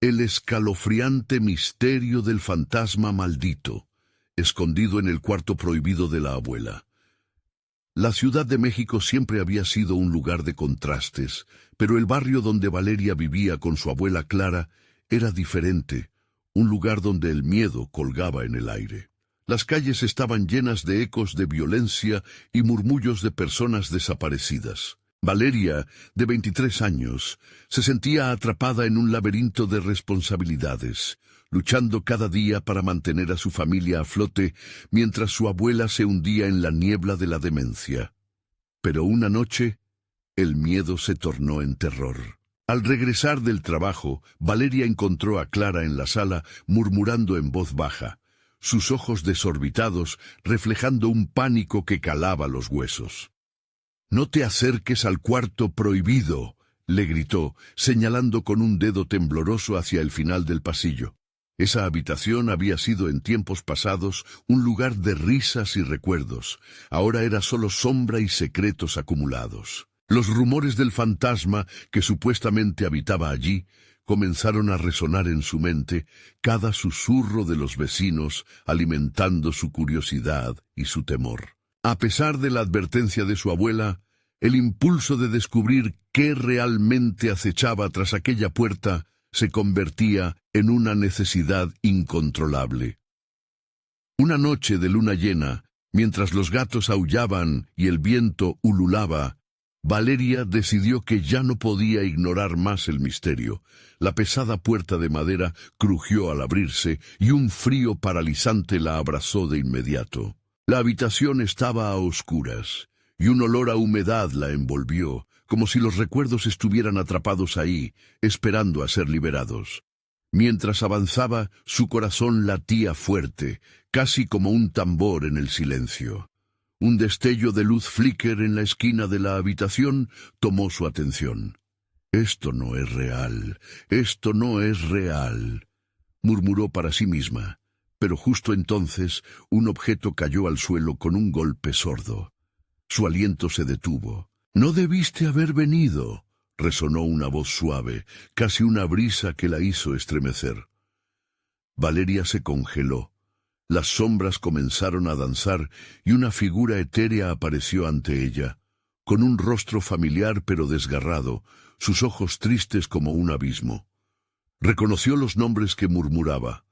El escalofriante misterio del fantasma maldito, escondido en el cuarto prohibido de la abuela. La Ciudad de México siempre había sido un lugar de contrastes, pero el barrio donde Valeria vivía con su abuela Clara era diferente, un lugar donde el miedo colgaba en el aire. Las calles estaban llenas de ecos de violencia y murmullos de personas desaparecidas. Valeria, de 23 años, se sentía atrapada en un laberinto de responsabilidades, luchando cada día para mantener a su familia a flote mientras su abuela se hundía en la niebla de la demencia. Pero una noche, el miedo se tornó en terror. Al regresar del trabajo, Valeria encontró a Clara en la sala murmurando en voz baja, sus ojos desorbitados reflejando un pánico que calaba los huesos. «No te acerques al cuarto prohibido», le gritó, señalando con un dedo tembloroso hacia el final del pasillo. Esa habitación había sido en tiempos pasados un lugar de risas y recuerdos. Ahora era solo sombra y secretos acumulados. Los rumores del fantasma que supuestamente habitaba allí comenzaron a resonar en su mente, cada susurro de los vecinos alimentando su curiosidad y su temor. A pesar de la advertencia de su abuela, el impulso de descubrir qué realmente acechaba tras aquella puerta se convertía en una necesidad incontrolable. Una noche de luna llena, mientras los gatos aullaban y el viento ululaba, Valeria decidió que ya no podía ignorar más el misterio. La pesada puerta de madera crujió al abrirse y un frío paralizante la abrazó de inmediato. La habitación estaba a oscuras y un olor a humedad la envolvió, como si los recuerdos estuvieran atrapados ahí, esperando a ser liberados. Mientras avanzaba, su corazón latía fuerte, casi como un tambor en el silencio. Un destello de luz flicker en la esquina de la habitación tomó su atención. «Esto no es real, esto no es real», murmuró para sí misma, pero justo entonces un objeto cayó al suelo con un golpe sordo. Su aliento se detuvo. «No debiste haber venido», resonó una voz suave, casi una brisa que la hizo estremecer. Valeria se congeló. Las sombras comenzaron a danzar y una figura etérea apareció ante ella, con un rostro familiar pero desgarrado, sus ojos tristes como un abismo. Reconoció los nombres que murmuraba.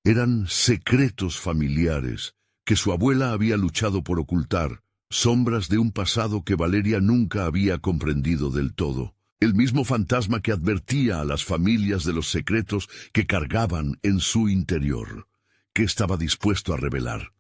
Eran secretos familiares que su abuela había luchado por ocultar, sombras de un pasado que Valeria nunca había comprendido del todo. El mismo fantasma que advertía a las familias de los secretos que cargaban en su interior, que estaba dispuesto a revelar.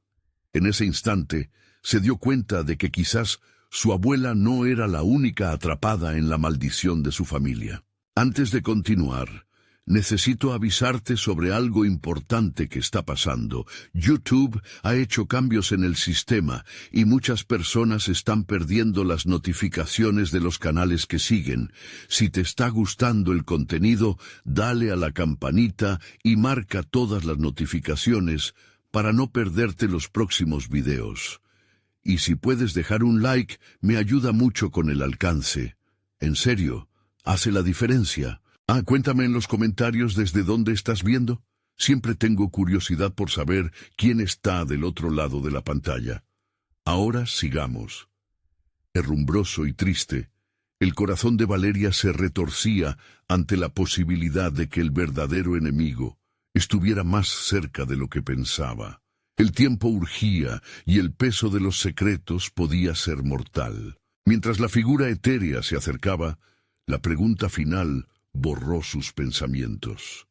En ese instante, se dio cuenta de que quizás su abuela no era la única atrapada en la maldición de su familia. Antes de continuar, necesito avisarte sobre algo importante que está pasando. YouTube ha hecho cambios en el sistema y muchas personas están perdiendo las notificaciones de los canales que siguen. Si te está gustando el contenido, dale a la campanita y marca todas las notificaciones para no perderte los próximos videos. Y si puedes dejar un like, me ayuda mucho con el alcance. En serio, hace la diferencia. Cuéntame en los comentarios desde dónde estás viendo. Siempre tengo curiosidad por saber quién está del otro lado de la pantalla. Ahora sigamos. Herrumbroso y triste, el corazón de Valeria se retorcía ante la posibilidad de que el verdadero enemigo estuviera más cerca de lo que pensaba. El tiempo urgía y el peso de los secretos podía ser mortal. Mientras la figura etérea se acercaba, la pregunta final borró sus pensamientos.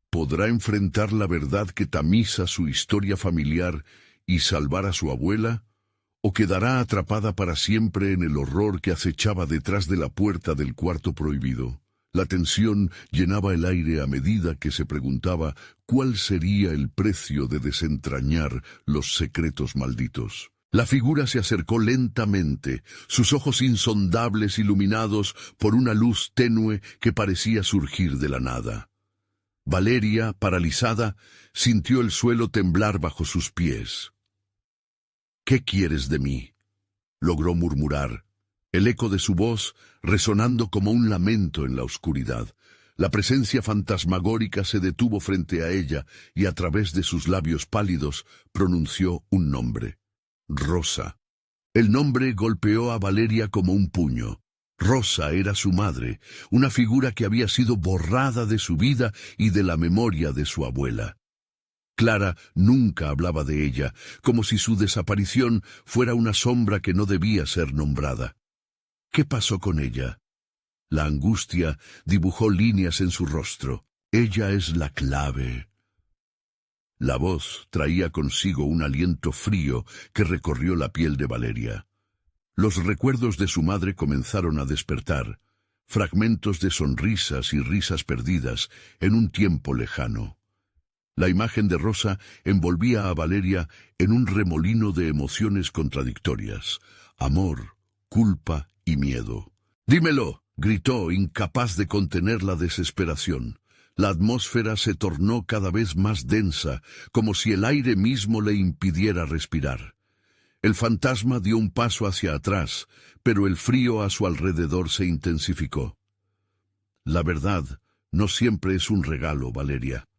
¿Podrá enfrentar la verdad que tamiza su historia familiar y salvar a su abuela? ¿O quedará atrapada para siempre en el horror que acechaba detrás de la puerta del cuarto prohibido? La tensión llenaba el aire a medida que se preguntaba cuál sería el precio de desentrañar los secretos malditos. La figura se acercó lentamente, sus ojos insondables iluminados por una luz tenue que parecía surgir de la nada. Valeria, paralizada, sintió el suelo temblar bajo sus pies. «¿Qué quieres de mí?», logró murmurar, el eco de su voz resonando como un lamento en la oscuridad. La presencia fantasmagórica se detuvo frente a ella y a través de sus labios pálidos pronunció un nombre. Rosa. El nombre golpeó a Valeria como un puño. Rosa era su madre, una figura que había sido borrada de su vida y de la memoria de su abuela. Clara nunca hablaba de ella, como si su desaparición fuera una sombra que no debía ser nombrada. ¿Qué pasó con ella? La angustia dibujó líneas en su rostro. Ella es la clave. La voz traía consigo un aliento frío que recorrió la piel de Valeria. Los recuerdos de su madre comenzaron a despertar, fragmentos de sonrisas y risas perdidas en un tiempo lejano. La imagen de Rosa envolvía a Valeria en un remolino de emociones contradictorias: amor, culpa y miedo. «¡Dímelo!», gritó, incapaz de contener la desesperación. La atmósfera se tornó cada vez más densa, como si el aire mismo le impidiera respirar. El fantasma dio un paso hacia atrás, pero el frío a su alrededor se intensificó. La verdad no siempre es un regalo, Valeria.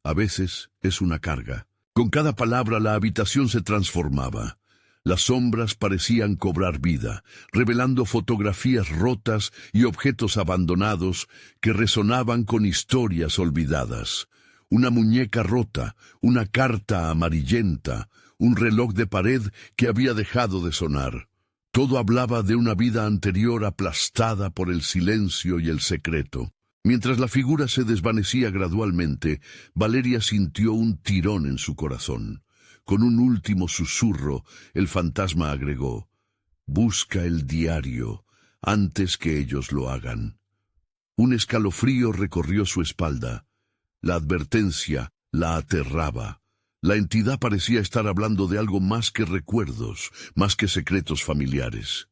A veces es una carga. Con cada palabra la habitación se transformaba. Las sombras parecían cobrar vida, revelando fotografías rotas y objetos abandonados que resonaban con historias olvidadas. Una muñeca rota, una carta amarillenta, un reloj de pared que había dejado de sonar. Todo hablaba de una vida anterior aplastada por el silencio y el secreto. Mientras la figura se desvanecía gradualmente, Valeria sintió un tirón en su corazón. Con un último susurro, el fantasma agregó: «Busca el diario antes que ellos lo hagan». Un escalofrío recorrió su espalda. La advertencia la aterraba. La entidad parecía estar hablando de algo más que recuerdos, más que secretos familiares.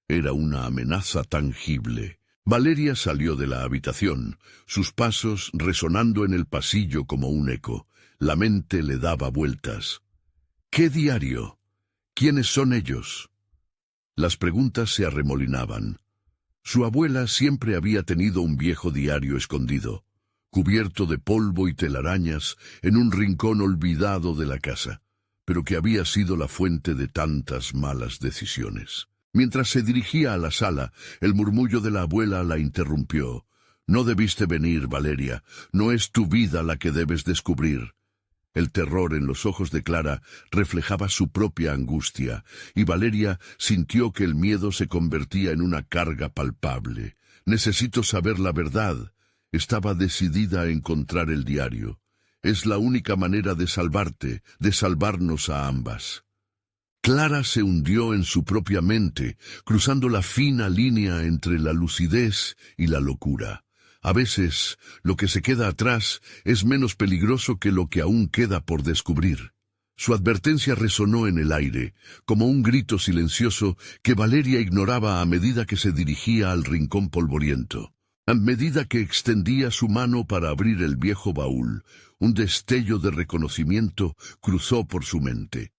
Era una amenaza tangible. Valeria salió de la habitación, sus pasos resonando en el pasillo como un eco. La mente le daba vueltas. ¿Qué diario? ¿Quiénes son ellos? Las preguntas se arremolinaban. Su abuela siempre había tenido un viejo diario escondido, cubierto de polvo y telarañas, en un rincón olvidado de la casa, pero que había sido la fuente de tantas malas decisiones. Mientras se dirigía a la sala, el murmullo de la abuela la interrumpió. «No debiste venir, Valeria. No es tu vida la que debes descubrir». El terror en los ojos de Clara reflejaba su propia angustia, y Valeria sintió que el miedo se convertía en una carga palpable. «Necesito saber la verdad». Estaba decidida a encontrar el diario. Es la única manera de salvarte, de salvarnos a ambas. Clara se hundió en su propia mente, cruzando la fina línea entre la lucidez y la locura. A veces, lo que se queda atrás es menos peligroso que lo que aún queda por descubrir. Su advertencia resonó en el aire, como un grito silencioso que Valeria ignoraba a medida que se dirigía al rincón polvoriento. A medida que extendía su mano para abrir el viejo baúl, un destello de reconocimiento cruzó por su mente.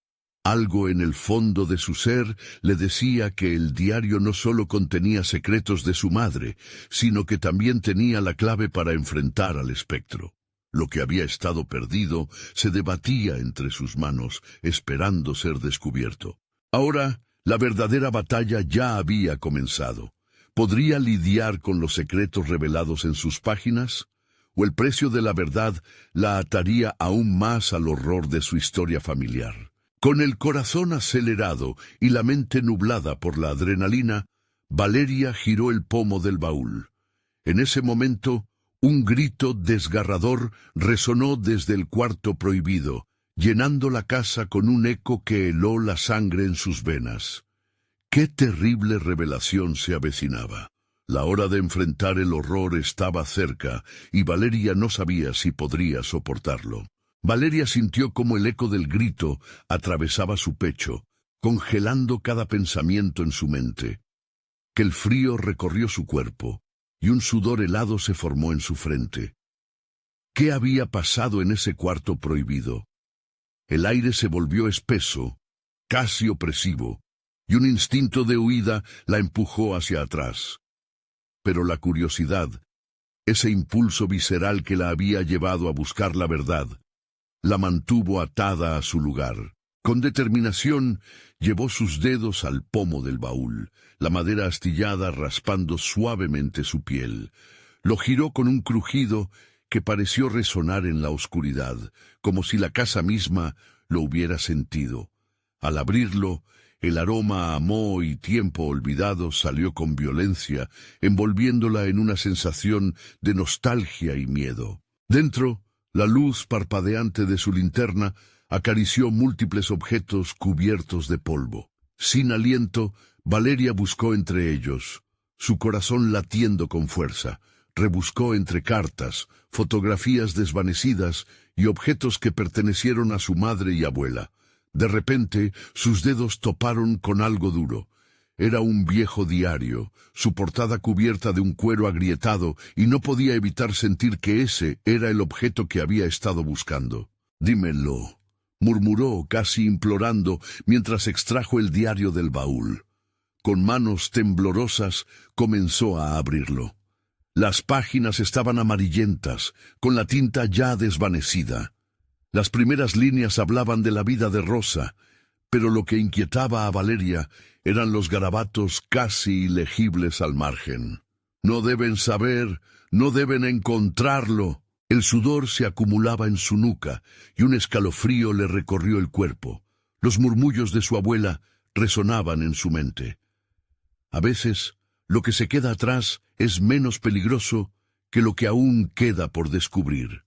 Algo en el fondo de su ser le decía que el diario no solo contenía secretos de su madre, sino que también tenía la clave para enfrentar al espectro. Lo que había estado perdido se debatía entre sus manos, esperando ser descubierto. Ahora, la verdadera batalla ya había comenzado. ¿Podría lidiar con los secretos revelados en sus páginas? ¿O el precio de la verdad la ataría aún más al horror de su historia familiar? Con el corazón acelerado y la mente nublada por la adrenalina, Valeria giró el pomo del baúl. En ese momento, un grito desgarrador resonó desde el cuarto prohibido, llenando la casa con un eco que heló la sangre en sus venas. ¡Qué terrible revelación se avecinaba! La hora de enfrentar el horror estaba cerca, y Valeria no sabía si podría soportarlo. Valeria sintió cómo el eco del grito atravesaba su pecho, congelando cada pensamiento en su mente. Que el frío recorrió su cuerpo, y un sudor helado se formó en su frente. ¿Qué había pasado en ese cuarto prohibido? El aire se volvió espeso, casi opresivo, y un instinto de huida la empujó hacia atrás. Pero la curiosidad Ese impulso visceral que la había llevado a buscar la verdad, la mantuvo atada a su lugar. Con determinación, llevó sus dedos al pomo del baúl, la madera astillada raspando suavemente su piel. Lo giró con un crujido que pareció resonar en la oscuridad, como si la casa misma lo hubiera sentido. Al abrirlo, el aroma a moho y tiempo olvidado salió con violencia, envolviéndola en una sensación de nostalgia y miedo. Dentro, la luz parpadeante de su linterna acarició múltiples objetos cubiertos de polvo. Sin aliento, Valeria buscó entre ellos, su corazón latiendo con fuerza. Rebuscó entre cartas, fotografías desvanecidas y objetos que pertenecieron a su madre y abuela. De repente, sus dedos toparon con algo duro. Era un viejo diario, su portada cubierta de un cuero agrietado, y no podía evitar sentir que ese era el objeto que había estado buscando. «Dímelo», murmuró casi implorando mientras extrajo el diario del baúl. Con manos temblorosas comenzó a abrirlo. Las páginas estaban amarillentas, con la tinta ya desvanecida. Las primeras líneas hablaban de la vida de Rosa, pero lo que inquietaba a Valeria eran los garabatos casi ilegibles al margen. «No deben saber, no deben encontrarlo». El sudor se acumulaba en su nuca y un escalofrío le recorrió el cuerpo. Los murmullos de su abuela resonaban en su mente. A veces, lo que se queda atrás es menos peligroso que lo que aún queda por descubrir.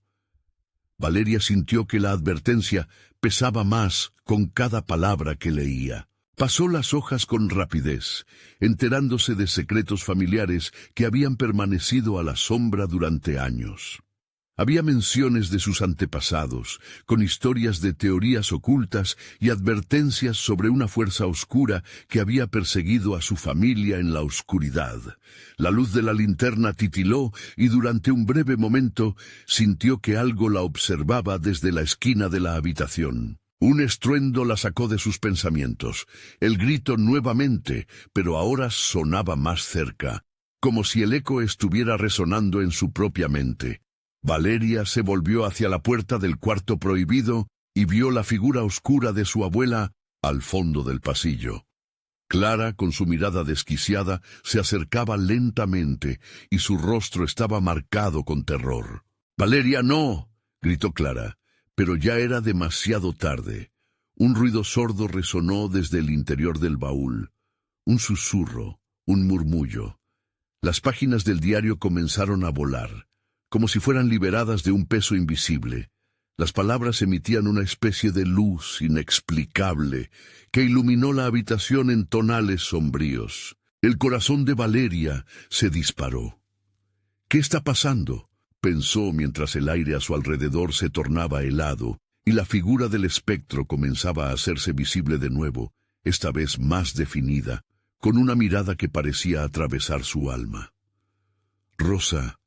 Valeria sintió que la advertencia pesaba más con cada palabra que leía. Pasó las hojas con rapidez, enterándose de secretos familiares que habían permanecido a la sombra durante años. Había menciones de sus antepasados, con historias de teorías ocultas y advertencias sobre una fuerza oscura que había perseguido a su familia en la oscuridad. La luz de la linterna titiló y durante un breve momento sintió que algo la observaba desde la esquina de la habitación. Un estruendo la sacó de sus pensamientos. El grito nuevamente, pero ahora sonaba más cerca, como si el eco estuviera resonando en su propia mente. Valeria se volvió hacia la puerta del cuarto prohibido y vio la figura oscura de su abuela al fondo del pasillo. Clara, con su mirada desquiciada, se acercaba lentamente y su rostro estaba marcado con terror. «¡Valeria, no!», gritó Clara, pero ya era demasiado tarde. Un ruido sordo resonó desde el interior del baúl. Un susurro, un murmullo. Las páginas del diario comenzaron a volar, como si fueran liberadas de un peso invisible. Las palabras emitían una especie de luz inexplicable que iluminó la habitación en tonales sombríos. El corazón de Valeria se disparó. «¿Qué está pasando?», pensó mientras el aire a su alrededor se tornaba helado y la figura del espectro comenzaba a hacerse visible de nuevo, esta vez más definida, con una mirada que parecía atravesar su alma. «Rosa»,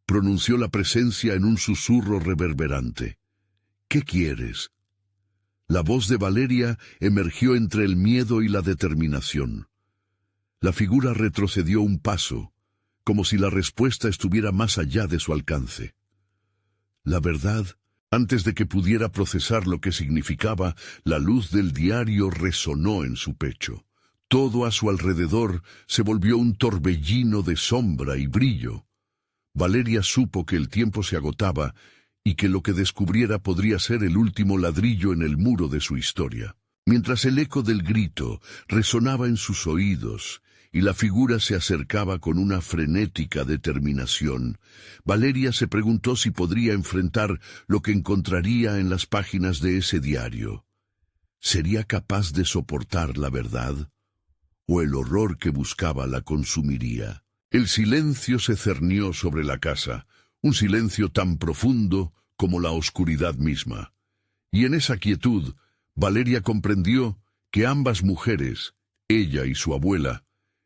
pronunció la presencia en un susurro reverberante. «¿Qué quieres?». La voz de Valeria emergió entre el miedo y la determinación. La figura retrocedió un paso, como si la respuesta estuviera más allá de su alcance. La verdad, antes de que pudiera procesar lo que significaba, la luz del diario resonó en su pecho. Todo a su alrededor se volvió un torbellino de sombra y brillo. Valeria supo que el tiempo se agotaba y que lo que descubriera podría ser el último ladrillo en el muro de su historia. Mientras el eco del grito resonaba en sus oídos y la figura se acercaba con una frenética determinación, Valeria se preguntó si podría enfrentar lo que encontraría en las páginas de ese diario. ¿Sería capaz de soportar la verdad? ¿O el horror que buscaba la consumiría? El silencio se cernió sobre la casa, un silencio tan profundo como la oscuridad misma. Y en esa quietud, Valeria comprendió que ambas mujeres, ella y su abuela,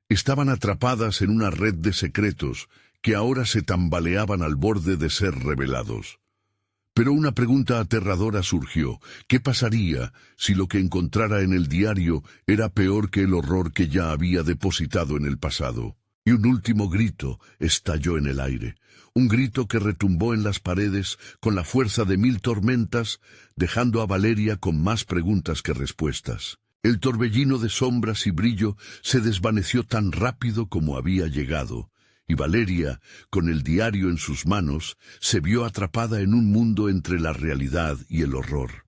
estaban atrapadas en una red de secretos que ahora se tambaleaban al borde de ser revelados. Pero una pregunta aterradora surgió. ¿Qué pasaría si lo que encontrara en el diario era peor que el horror que ya había depositado en el pasado? Y un último grito estalló en el aire, un grito que retumbó en las paredes con la fuerza de 1000 tormentas, dejando a Valeria con más preguntas que respuestas. El torbellino de sombras y brillo se desvaneció tan rápido como había llegado, y Valeria, con el diario en sus manos, se vio atrapada en un mundo entre la realidad y el horror.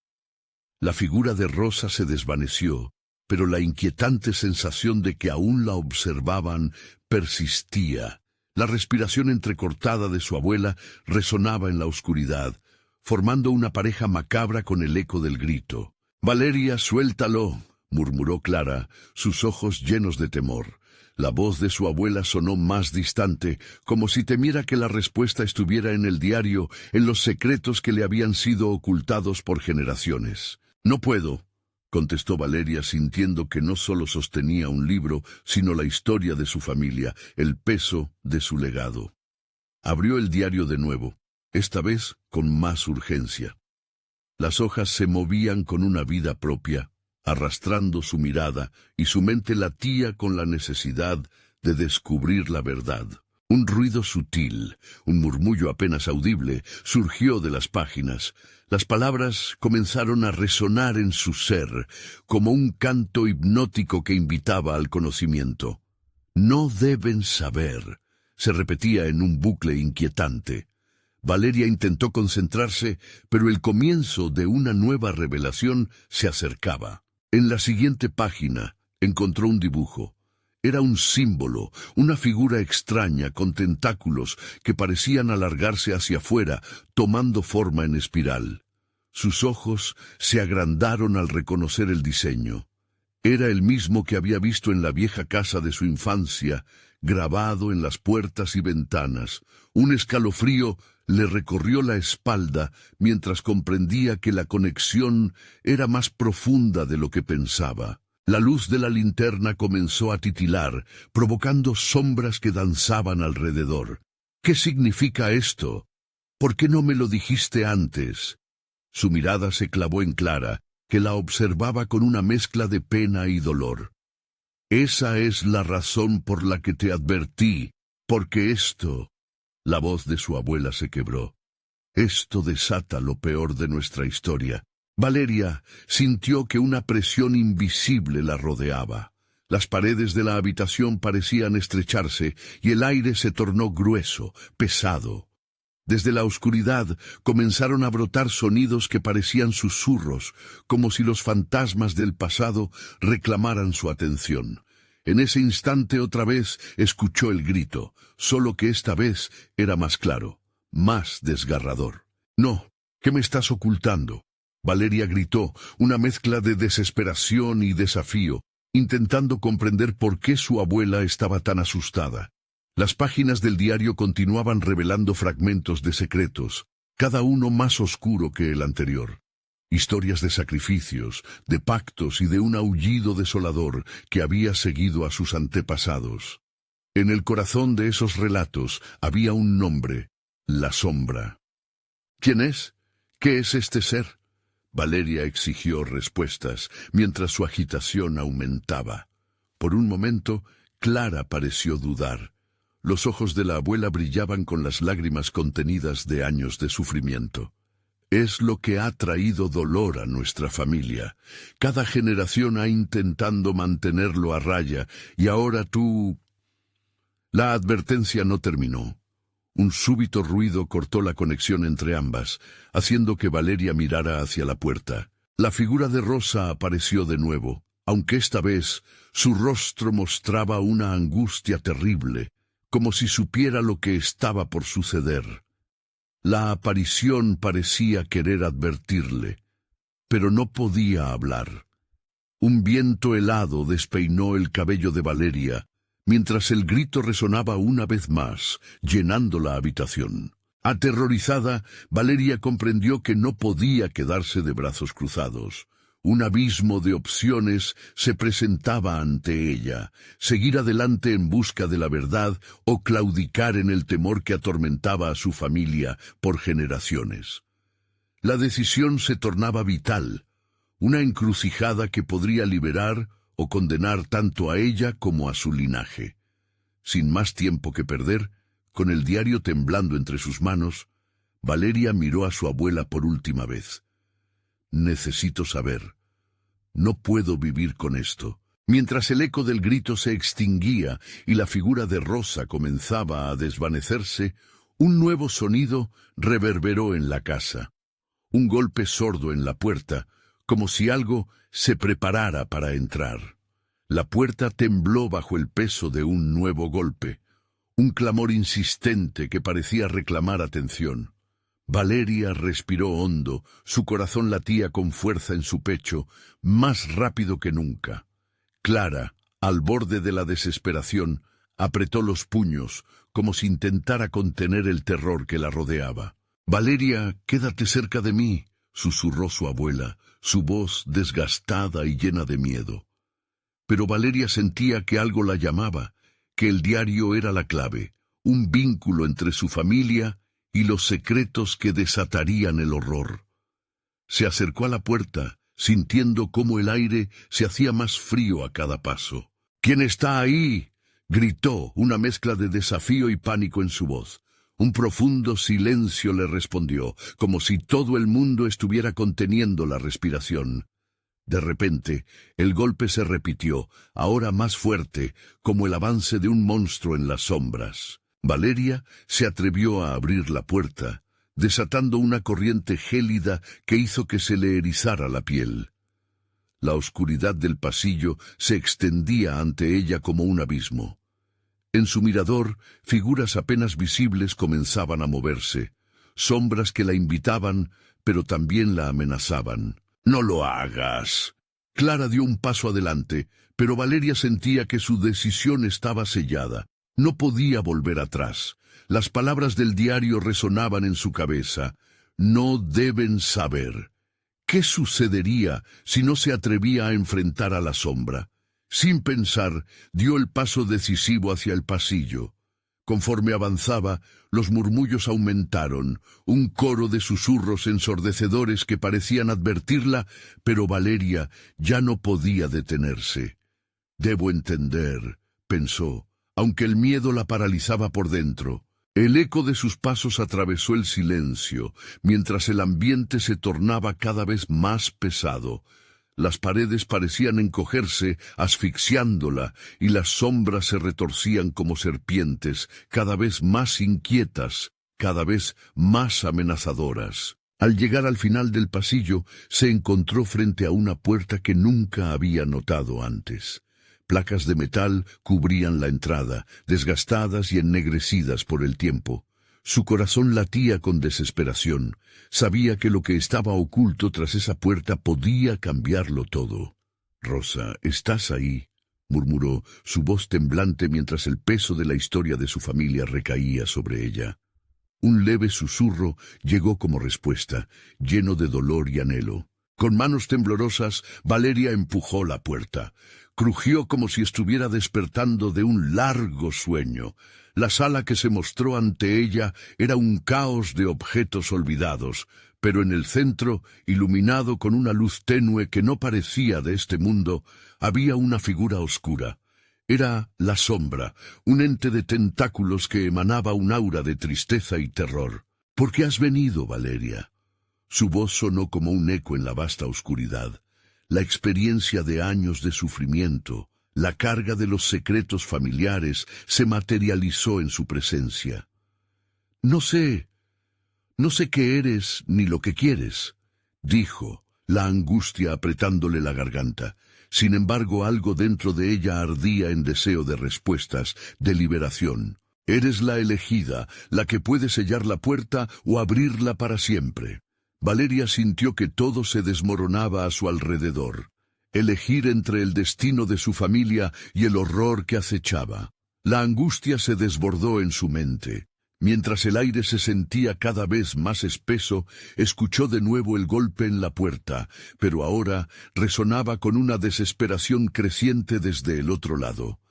La figura de Rosa se desvaneció, pero la inquietante sensación de que aún la observaban persistía. La respiración entrecortada de su abuela resonaba en la oscuridad, formando una pareja macabra con el eco del grito. «Valeria, suéltalo», murmuró Clara, sus ojos llenos de temor. La voz de su abuela sonó más distante, como si temiera que la respuesta estuviera en el diario, en los secretos que le habían sido ocultados por generaciones. «No puedo», contestó Valeria, sintiendo que no solo sostenía un libro, sino la historia de su familia, el peso de su legado. Abrió el diario de nuevo, esta vez con más urgencia. Las hojas se movían con una vida propia, arrastrando su mirada, y su mente latía con la necesidad de descubrir la verdad. Un ruido sutil, un murmullo apenas audible, surgió de las páginas. Las palabras comenzaron a resonar en su ser, como un canto hipnótico que invitaba al conocimiento. «No deben saber», se repetía en un bucle inquietante. Valeria intentó concentrarse, pero el comienzo de una nueva revelación se acercaba. En la siguiente página encontró un dibujo. Era un símbolo, una figura extraña con tentáculos que parecían alargarse hacia afuera, tomando forma en espiral. Sus ojos se agrandaron al reconocer el diseño. Era el mismo que había visto en la vieja casa de su infancia, grabado en las puertas y ventanas. Un escalofrío le recorrió la espalda mientras comprendía que la conexión era más profunda de lo que pensaba. La luz de la linterna comenzó a titilar, provocando sombras que danzaban alrededor. «¿Qué significa esto? ¿Por qué no me lo dijiste antes?» Su mirada se clavó en Clara, que la observaba con una mezcla de pena y dolor. «Esa es la razón por la que te advertí, porque esto...» La voz de su abuela se quebró. «Esto desata lo peor de nuestra historia». Valeria sintió que una presión invisible la rodeaba. Las paredes de la habitación parecían estrecharse y el aire se tornó grueso, pesado. Desde la oscuridad comenzaron a brotar sonidos que parecían susurros, como si los fantasmas del pasado reclamaran su atención. En ese instante otra vez escuchó el grito, solo que esta vez era más claro, más desgarrador. «No, ¿qué me estás ocultando?», Valeria gritó, una mezcla de desesperación y desafío, intentando comprender por qué su abuela estaba tan asustada. Las páginas del diario continuaban revelando fragmentos de secretos, cada uno más oscuro que el anterior. Historias de sacrificios, de pactos y de un aullido desolador que había seguido a sus antepasados. En el corazón de esos relatos había un nombre, la sombra. «¿Quién es? ¿Qué es este ser?», Valeria exigió respuestas, mientras su agitación aumentaba. Por un momento, Clara pareció dudar. Los ojos de la abuela brillaban con las lágrimas contenidas de años de sufrimiento. «Es lo que ha traído dolor a nuestra familia. Cada generación ha intentado mantenerlo a raya, y ahora tú...» La advertencia no terminó. Un súbito ruido cortó la conexión entre ambas, haciendo que Valeria mirara hacia la puerta. La figura de Rosa apareció de nuevo, aunque esta vez su rostro mostraba una angustia terrible, como si supiera lo que estaba por suceder. La aparición parecía querer advertirle, pero no podía hablar. Un viento helado despeinó el cabello de Valeria, mientras el grito resonaba una vez más, llenando la habitación. Aterrorizada, Valeria comprendió que no podía quedarse de brazos cruzados. Un abismo de opciones se presentaba ante ella: seguir adelante en busca de la verdad o claudicar en el temor que atormentaba a su familia por generaciones. La decisión se tornaba vital, una encrucijada que podría liberar o condenar tanto a ella como a su linaje. Sin más tiempo que perder, con el diario temblando entre sus manos, Valeria miró a su abuela por última vez. «Necesito saber. No puedo vivir con esto». Mientras el eco del grito se extinguía y la figura de Rosa comenzaba a desvanecerse, un nuevo sonido reverberó en la casa. Un golpe sordo en la puerta, como si algo se preparara para entrar. La puerta tembló bajo el peso de un nuevo golpe, un clamor insistente que parecía reclamar atención. Valeria respiró hondo, su corazón latía con fuerza en su pecho, más rápido que nunca. Clara, al borde de la desesperación, apretó los puños, como si intentara contener el terror que la rodeaba. «Valeria, quédate cerca de mí», susurró su abuela, su voz desgastada y llena de miedo. Pero Valeria sentía que algo la llamaba, que el diario era la clave, un vínculo entre su familia y los secretos que desatarían el horror. Se acercó a la puerta, sintiendo cómo el aire se hacía más frío a cada paso. «¿Quién está ahí?», gritó, una mezcla de desafío y pánico en su voz. Un profundo silencio le respondió, como si todo el mundo estuviera conteniendo la respiración. De repente, el golpe se repitió, ahora más fuerte, como el avance de un monstruo en las sombras. Valeria se atrevió a abrir la puerta, desatando una corriente gélida que hizo que se le erizara la piel. La oscuridad del pasillo se extendía ante ella como un abismo. En su mirador, figuras apenas visibles comenzaban a moverse, sombras que la invitaban, pero también la amenazaban. «No lo hagas». Clara dio un paso adelante, pero Valeria sentía que su decisión estaba sellada. No podía volver atrás. Las palabras del diario resonaban en su cabeza. No deben saber. ¿Qué sucedería si no se atrevía a enfrentar a la sombra? Sin pensar, dio el paso decisivo hacia el pasillo. Conforme avanzaba, los murmullos aumentaron, un coro de susurros ensordecedores que parecían advertirla, pero Valeria ya no podía detenerse. «Debo entender», pensó, aunque el miedo la paralizaba por dentro. El eco de sus pasos atravesó el silencio, mientras el ambiente se tornaba cada vez más pesado. Las paredes parecían encogerse, asfixiándola, y las sombras se retorcían como serpientes, cada vez más inquietas, cada vez más amenazadoras. Al llegar al final del pasillo, se encontró frente a una puerta que nunca había notado antes. Placas de metal cubrían la entrada, desgastadas y ennegrecidas por el tiempo. Su corazón latía con desesperación. Sabía que lo que estaba oculto tras esa puerta podía cambiarlo todo. «Rosa, ¿estás ahí?», murmuró, su voz temblante mientras el peso de la historia de su familia recaía sobre ella. Un leve susurro llegó como respuesta, lleno de dolor y anhelo. Con manos temblorosas, Valeria empujó la puerta. Crujió como si estuviera despertando de un largo sueño. La sala que se mostró ante ella era un caos de objetos olvidados, pero en el centro, iluminado con una luz tenue que no parecía de este mundo, había una figura oscura. Era la sombra, un ente de tentáculos que emanaba un aura de tristeza y terror. «¿Por qué has venido, Valeria?». Su voz sonó como un eco en la vasta oscuridad. La experiencia de años de sufrimiento, la carga de los secretos familiares, se materializó en su presencia. No sé qué eres ni lo que quieres», dijo, la angustia apretándole la garganta. Sin embargo, algo dentro de ella ardía en deseo de respuestas, de liberación. «Eres la elegida, la que puede sellar la puerta o abrirla para siempre». Valeria sintió que todo se desmoronaba a su alrededor. Elegir entre el destino de su familia y el horror que acechaba. La angustia se desbordó en su mente. Mientras el aire se sentía cada vez más espeso, escuchó de nuevo el golpe en la puerta, pero ahora resonaba con una desesperación creciente desde el otro lado.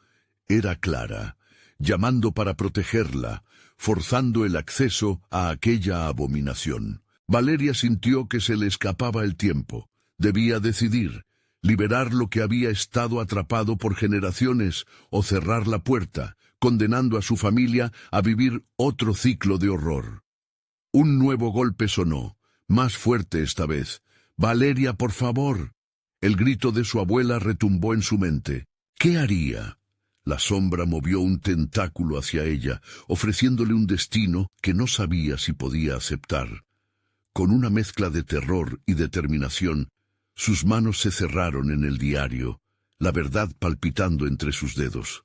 Era Clara, llamando para protegerla, forzando el acceso a aquella abominación. Valeria sintió que se le escapaba el tiempo. Debía decidir, liberar lo que había estado atrapado por generaciones o cerrar la puerta, condenando a su familia a vivir otro ciclo de horror. Un nuevo golpe sonó, más fuerte esta vez. «Valeria, por favor». El grito de su abuela retumbó en su mente. ¿Qué haría? La sombra movió un tentáculo hacia ella, ofreciéndole un destino que no sabía si podía aceptar. Con una mezcla de terror y determinación, sus manos se cerraron en el diario, la verdad palpitando entre sus dedos.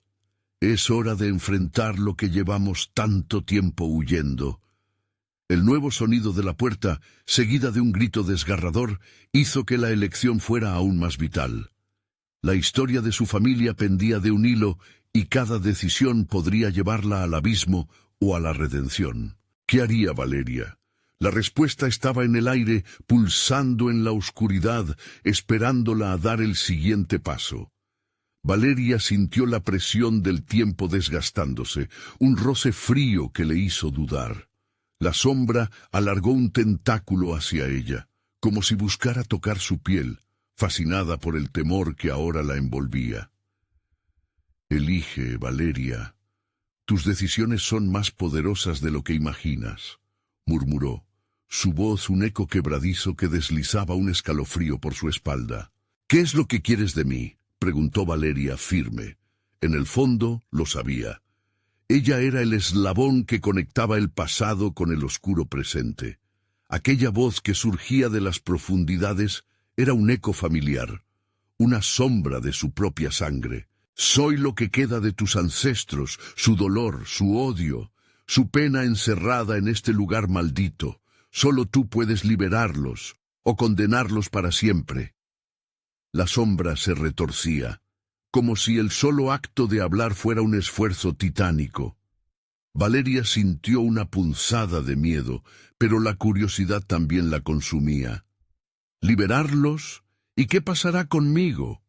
Es hora de enfrentar lo que llevamos tanto tiempo huyendo. El nuevo sonido de la puerta, seguida de un grito desgarrador, hizo que la elección fuera aún más vital. La historia de su familia pendía de un hilo y cada decisión podría llevarla al abismo o a la redención. ¿Qué haría Valeria? La respuesta estaba en el aire, pulsando en la oscuridad, esperándola a dar el siguiente paso. Valeria sintió la presión del tiempo desgastándose, un roce frío que le hizo dudar. La sombra alargó un tentáculo hacia ella, como si buscara tocar su piel, fascinada por el temor que ahora la envolvía. «Elige, Valeria. Tus decisiones son más poderosas de lo que imaginas», murmuró, su voz un eco quebradizo que deslizaba un escalofrío por su espalda. «¿Qué es lo que quieres de mí?», preguntó Valeria firme. En el fondo lo sabía. Ella era el eslabón que conectaba el pasado con el oscuro presente. Aquella voz que surgía de las profundidades era un eco familiar, una sombra de su propia sangre. «Soy lo que queda de tus ancestros, su dolor, su odio, su pena encerrada en este lugar maldito. Solo tú puedes liberarlos o condenarlos para siempre». La sombra se retorcía, como si el solo acto de hablar fuera un esfuerzo titánico. Valeria sintió una punzada de miedo, pero la curiosidad también la consumía. ¿Liberarlos? ¿Y qué pasará conmigo?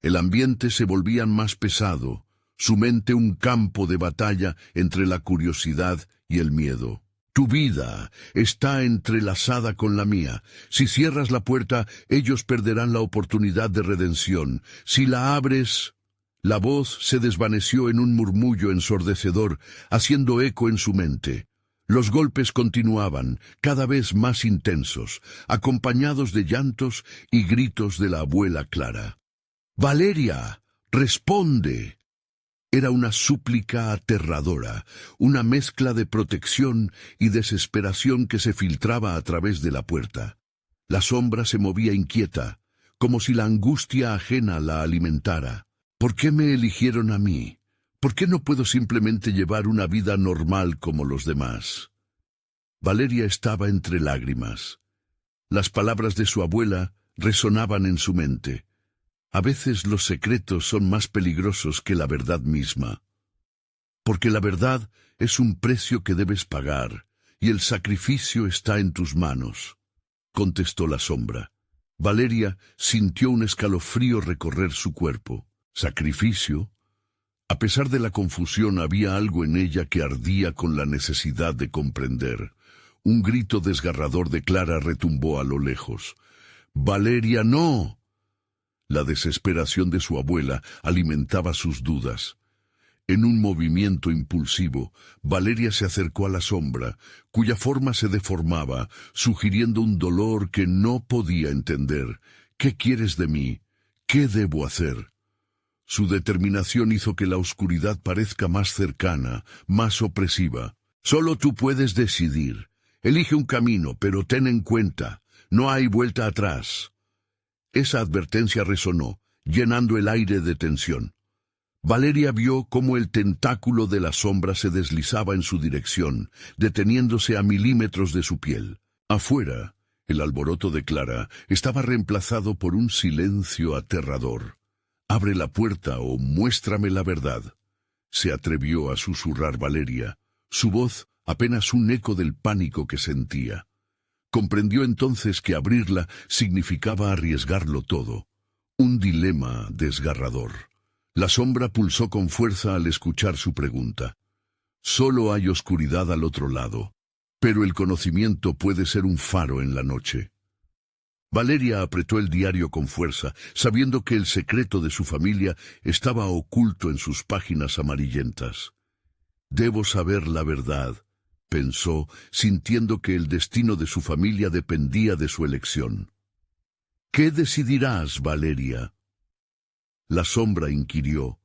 El ambiente se volvía más pesado, su mente un campo de batalla entre la curiosidad y el miedo. Tu vida está entrelazada con la mía. Si cierras la puerta, ellos perderán la oportunidad de redención. Si la abres... La voz se desvaneció en un murmullo ensordecedor, haciendo eco en su mente. Los golpes continuaban, cada vez más intensos, acompañados de llantos y gritos de la abuela Clara. «Valeria, responde». Era una súplica aterradora, una mezcla de protección y desesperación que se filtraba a través de la puerta. La sombra se movía inquieta, como si la angustia ajena la alimentara. ¿Por qué me eligieron a mí? ¿Por qué no puedo simplemente llevar una vida normal como los demás? Valeria estaba entre lágrimas. Las palabras de su abuela resonaban en su mente. A veces los secretos son más peligrosos que la verdad misma. Porque la verdad es un precio que debes pagar, y el sacrificio está en tus manos, contestó la sombra. Valeria sintió un escalofrío recorrer su cuerpo. ¿Sacrificio? A pesar de la confusión, había algo en ella que ardía con la necesidad de comprender. Un grito desgarrador de Clara retumbó a lo lejos. «¡Valeria, no!». La desesperación de su abuela alimentaba sus dudas. En un movimiento impulsivo, Valeria se acercó a la sombra, cuya forma se deformaba, sugiriendo un dolor que no podía entender. «¿Qué quieres de mí? ¿Qué debo hacer?». Su determinación hizo que la oscuridad parezca más cercana, más opresiva. «Solo tú puedes decidir. Elige un camino, pero ten en cuenta, no hay vuelta atrás». Esa advertencia resonó, llenando el aire de tensión. Valeria vio cómo el tentáculo de la sombra se deslizaba en su dirección, deteniéndose a milímetros de su piel. Afuera, el alboroto de Clara estaba reemplazado por un silencio aterrador. «Abre la puerta o muéstrame la verdad», se atrevió a susurrar Valeria, su voz apenas un eco del pánico que sentía. Comprendió entonces que abrirla significaba arriesgarlo todo. Un dilema desgarrador. La sombra pulsó con fuerza al escuchar su pregunta. «Solo hay oscuridad al otro lado, pero el conocimiento puede ser un faro en la noche». Valeria apretó el diario con fuerza, sabiendo que el secreto de su familia estaba oculto en sus páginas amarillentas. Debo saber la verdad, pensó, sintiendo que el destino de su familia dependía de su elección. ¿Qué decidirás, Valeria? La sombra inquirió,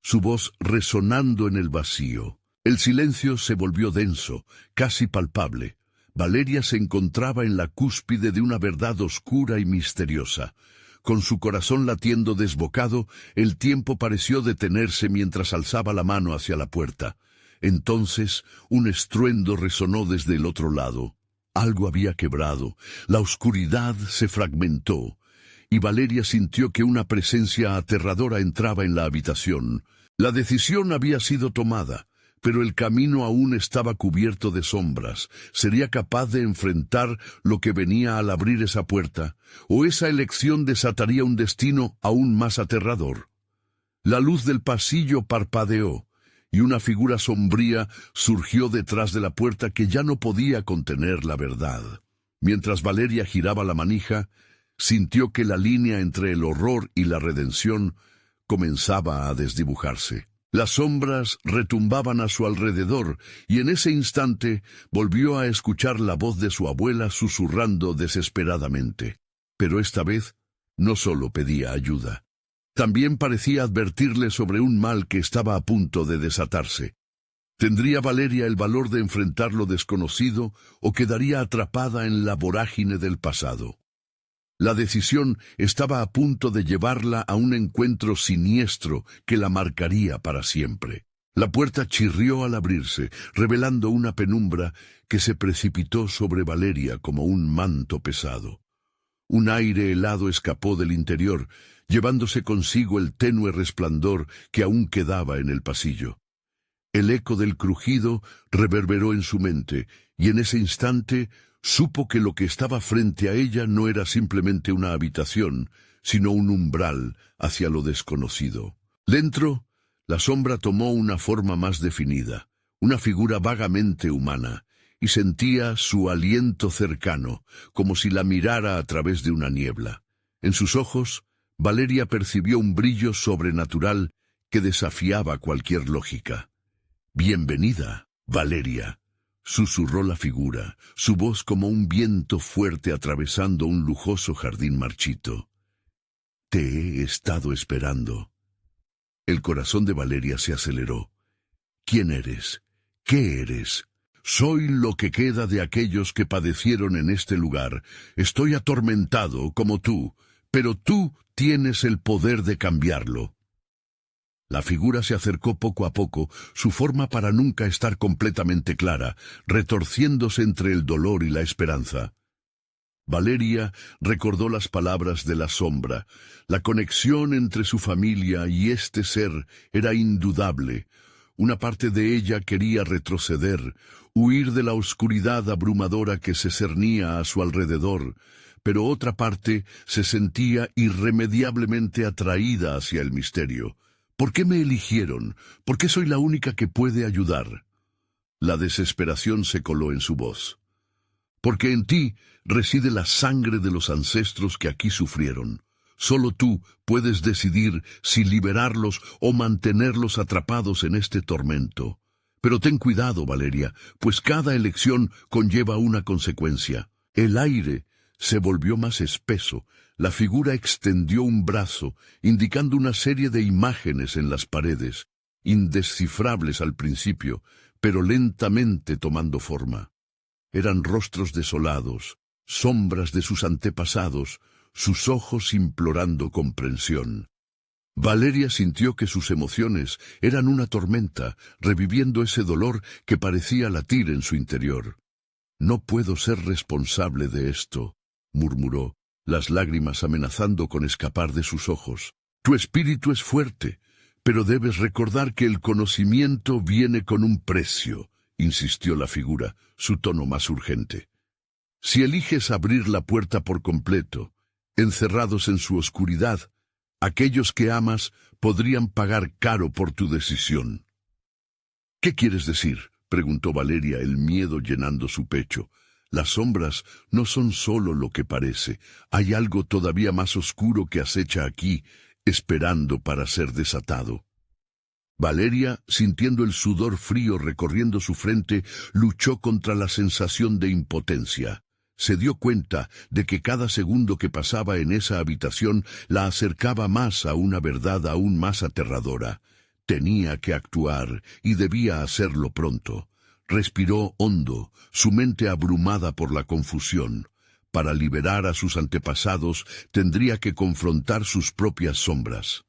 su voz resonando en el vacío. El silencio se volvió denso, casi palpable. Valeria se encontraba en la cúspide de una verdad oscura y misteriosa. Con su corazón latiendo desbocado, el tiempo pareció detenerse mientras alzaba la mano hacia la puerta. Entonces, un estruendo resonó desde el otro lado. Algo había quebrado, la oscuridad se fragmentó, y Valeria sintió que una presencia aterradora entraba en la habitación. La decisión había sido tomada, pero el camino aún estaba cubierto de sombras. ¿Sería capaz de enfrentar lo que venía al abrir esa puerta? ¿O esa elección desataría un destino aún más aterrador? La luz del pasillo parpadeó, y una figura sombría surgió detrás de la puerta que ya no podía contener la verdad. Mientras Valeria giraba la manija, sintió que la línea entre el horror y la redención comenzaba a desdibujarse. Las sombras retumbaban a su alrededor, y en ese instante volvió a escuchar la voz de su abuela susurrando desesperadamente. Pero esta vez no solo pedía ayuda. También parecía advertirle sobre un mal que estaba a punto de desatarse. ¿Tendría Valeria el valor de enfrentar lo desconocido o quedaría atrapada en la vorágine del pasado? La decisión estaba a punto de llevarla a un encuentro siniestro que la marcaría para siempre. La puerta chirrió al abrirse, revelando una penumbra que se precipitó sobre Valeria como un manto pesado. Un aire helado escapó del interior, llevándose consigo el tenue resplandor que aún quedaba en el pasillo. El eco del crujido reverberó en su mente, y en ese instante supo que lo que estaba frente a ella no era simplemente una habitación, sino un umbral hacia lo desconocido. Dentro, la sombra tomó una forma más definida, una figura vagamente humana, y sentía su aliento cercano, como si la mirara a través de una niebla. En sus ojos, Valeria percibió un brillo sobrenatural que desafiaba cualquier lógica. «Bienvenida, Valeria», susurró la figura, su voz como un viento fuerte atravesando un lujoso jardín marchito. «Te he estado esperando». El corazón de Valeria se aceleró. «¿Quién eres? ¿Qué eres?» «Soy lo que queda de aquellos que padecieron en este lugar. Estoy atormentado, como tú, pero tú tienes el poder de cambiarlo». La figura se acercó poco a poco, su forma para nunca estar completamente clara, retorciéndose entre el dolor y la esperanza. Valeria recordó las palabras de la sombra. La conexión entre su familia y este ser era indudable. Una parte de ella quería retroceder, huir de la oscuridad abrumadora que se cernía a su alrededor, pero otra parte se sentía irremediablemente atraída hacia el misterio. ¿Por qué me eligieron? ¿Por qué soy la única que puede ayudar? La desesperación se coló en su voz. Porque en ti reside la sangre de los ancestros que aquí sufrieron. Solo tú puedes decidir si liberarlos o mantenerlos atrapados en este tormento. Pero ten cuidado, Valeria, pues cada elección conlleva una consecuencia. El aire se volvió más espeso. La figura extendió un brazo, indicando una serie de imágenes en las paredes, indescifrables al principio, pero lentamente tomando forma. Eran rostros desolados, sombras de sus antepasados, sus ojos implorando comprensión. Valeria sintió que sus emociones eran una tormenta, reviviendo ese dolor que parecía latir en su interior. «No puedo ser responsable de esto», murmuró, las lágrimas amenazando con escapar de sus ojos. «Tu espíritu es fuerte, pero debes recordar que el conocimiento viene con un precio», insistió la figura, su tono más urgente. «Si eliges abrir la puerta por completo, encerrados en su oscuridad, aquellos que amas podrían pagar caro por tu decisión». «¿Qué quieres decir?», preguntó Valeria, el miedo llenando su pecho. Las sombras no son solo lo que parece. Hay algo todavía más oscuro que acecha aquí, esperando para ser desatado. Valeria, sintiendo el sudor frío recorriendo su frente, luchó contra la sensación de impotencia. Se dio cuenta de que cada segundo que pasaba en esa habitación la acercaba más a una verdad aún más aterradora. Tenía que actuar y debía hacerlo pronto. Respiró hondo, su mente abrumada por la confusión. Para liberar a sus antepasados, tendría que confrontar sus propias sombras.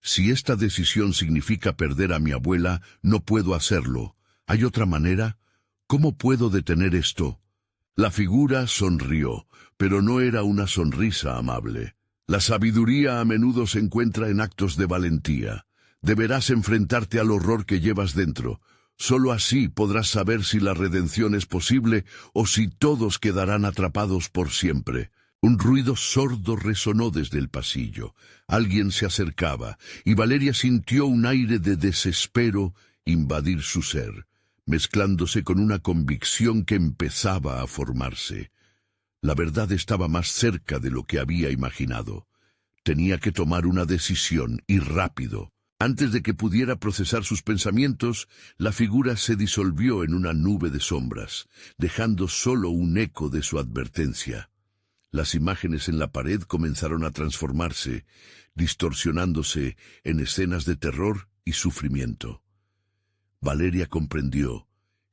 Si esta decisión significa perder a mi abuela, no puedo hacerlo. ¿Hay otra manera? ¿Cómo puedo detener esto? La figura sonrió, pero no era una sonrisa amable. La sabiduría a menudo se encuentra en actos de valentía. Deberás enfrentarte al horror que llevas dentro. Solo así podrás saber si la redención es posible o si todos quedarán atrapados por siempre. Un ruido sordo resonó desde el pasillo. Alguien se acercaba, y Valeria sintió un aire de desespero invadir su ser, mezclándose con una convicción que empezaba a formarse. La verdad estaba más cerca de lo que había imaginado. Tenía que tomar una decisión, y rápido. Antes de que pudiera procesar sus pensamientos, la figura se disolvió en una nube de sombras, dejando solo un eco de su advertencia. Las imágenes en la pared comenzaron a transformarse, distorsionándose en escenas de terror y sufrimiento. Valeria comprendió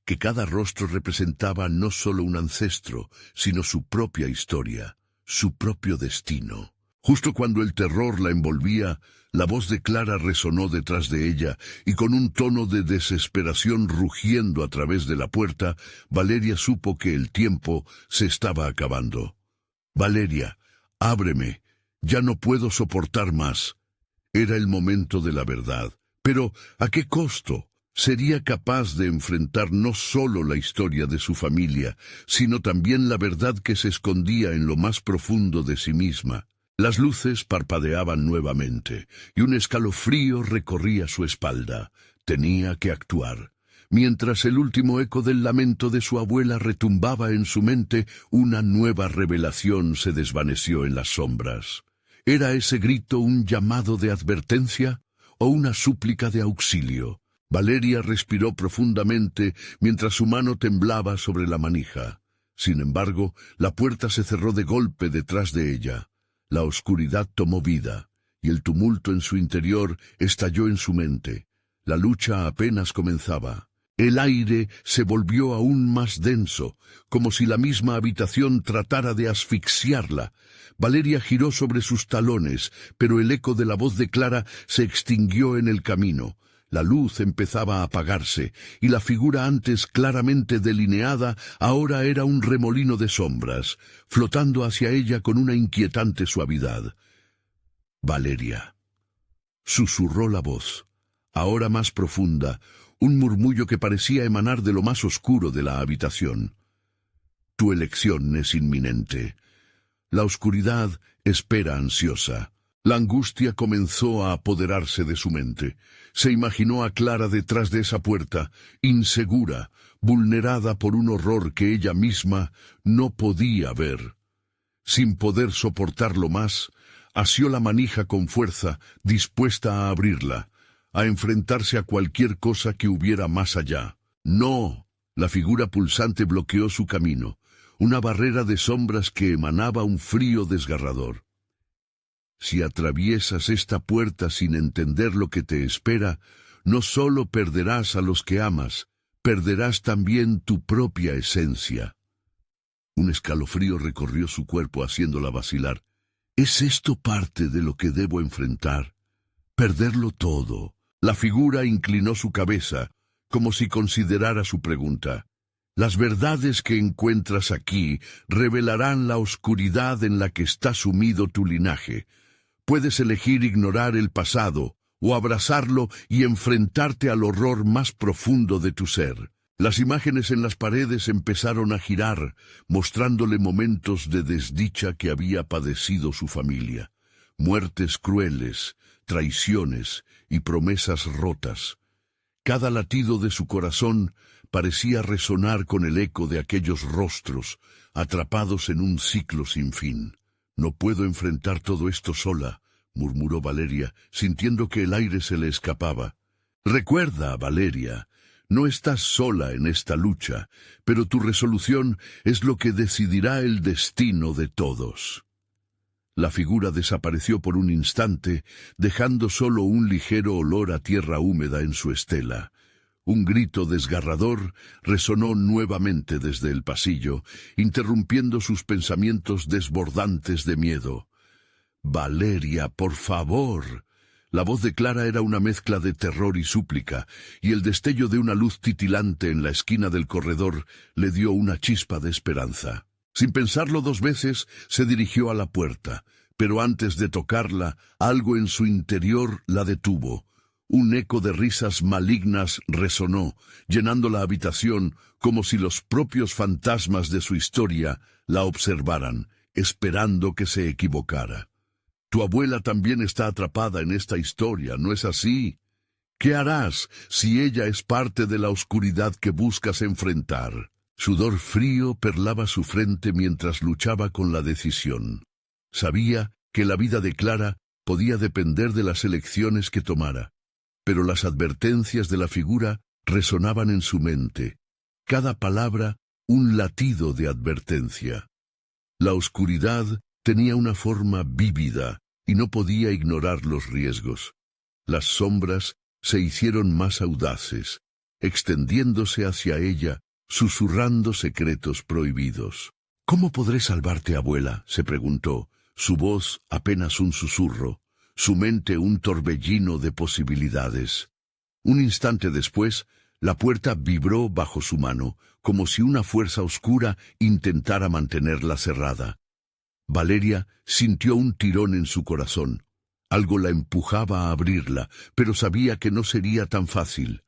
que cada rostro representaba no solo un ancestro, sino su propia historia, su propio destino. Justo cuando el terror la envolvía, la voz de Clara resonó detrás de ella, y con un tono de desesperación rugiendo a través de la puerta, Valeria supo que el tiempo se estaba acabando. «Valeria, ábreme, ya no puedo soportar más». Era el momento de la verdad. Pero, ¿a qué costo? Sería capaz de enfrentar no solo la historia de su familia, sino también la verdad que se escondía en lo más profundo de sí misma. Las luces parpadeaban nuevamente, y un escalofrío recorría su espalda. Tenía que actuar. Mientras el último eco del lamento de su abuela retumbaba en su mente, una nueva revelación se desvaneció en las sombras. ¿Era ese grito un llamado de advertencia o una súplica de auxilio? Valeria respiró profundamente mientras su mano temblaba sobre la manija. Sin embargo, la puerta se cerró de golpe detrás de ella. La oscuridad tomó vida, y el tumulto en su interior estalló en su mente. La lucha apenas comenzaba. El aire se volvió aún más denso, como si la misma habitación tratara de asfixiarla. Valeria giró sobre sus talones, pero el eco de la voz de Clara se extinguió en el camino. La luz empezaba a apagarse, y la figura antes claramente delineada ahora era un remolino de sombras, flotando hacia ella con una inquietante suavidad. «Valeria», susurró la voz, ahora más profunda, un murmullo que parecía emanar de lo más oscuro de la habitación. «Tu elección es inminente. La oscuridad espera ansiosa». La angustia comenzó a apoderarse de su mente. Se imaginó a Clara detrás de esa puerta, insegura, vulnerada por un horror que ella misma no podía ver. Sin poder soportarlo más, asió la manija con fuerza, dispuesta a abrirla, a enfrentarse a cualquier cosa que hubiera más allá. «No». La figura pulsante bloqueó su camino, una barrera de sombras que emanaba un frío desgarrador. «Si atraviesas esta puerta sin entender lo que te espera, no solo perderás a los que amas, perderás también tu propia esencia». Un escalofrío recorrió su cuerpo haciéndola vacilar. ¿Es esto parte de lo que debo enfrentar? ¿Perderlo todo? La figura inclinó su cabeza, como si considerara su pregunta. «Las verdades que encuentras aquí revelarán la oscuridad en la que está sumido tu linaje. Puedes elegir ignorar el pasado o abrazarlo y enfrentarte al horror más profundo de tu ser». Las imágenes en las paredes empezaron a girar, mostrándole momentos de desdicha que había padecido su familia. Muertes crueles, traiciones y promesas rotas. Cada latido de su corazón parecía resonar con el eco de aquellos rostros, atrapados en un ciclo sin fin. «No puedo enfrentar todo esto sola», murmuró Valeria, sintiendo que el aire se le escapaba. «Recuerda, Valeria, no estás sola en esta lucha, pero tu resolución es lo que decidirá el destino de todos». La figura desapareció por un instante, dejando solo un ligero olor a tierra húmeda en su estela. Un grito desgarrador resonó nuevamente desde el pasillo, interrumpiendo sus pensamientos desbordantes de miedo. «Valeria, por favor». La voz de Clara era una mezcla de terror y súplica, y el destello de una luz titilante en la esquina del corredor le dio una chispa de esperanza. Sin pensarlo dos veces, se dirigió a la puerta, pero antes de tocarla, algo en su interior la detuvo. Un eco de risas malignas resonó, llenando la habitación como si los propios fantasmas de su historia la observaran, esperando que se equivocara. «Tu abuela también está atrapada en esta historia, ¿no es así? ¿Qué harás si ella es parte de la oscuridad que buscas enfrentar?» Sudor frío perlaba su frente mientras luchaba con la decisión. Sabía que la vida de Clara podía depender de las elecciones que tomara, pero las advertencias de la figura resonaban en su mente, cada palabra un latido de advertencia. La oscuridad tenía una forma vívida y no podía ignorar los riesgos. Las sombras se hicieron más audaces, extendiéndose hacia ella, susurrando secretos prohibidos. «¿Cómo podré salvarte, abuela?», se preguntó, su voz apenas un susurro, su mente un torbellino de posibilidades. Un instante después, la puerta vibró bajo su mano, como si una fuerza oscura intentara mantenerla cerrada. Valeria sintió un tirón en su corazón. Algo la empujaba a abrirla, pero sabía que no sería tan fácil.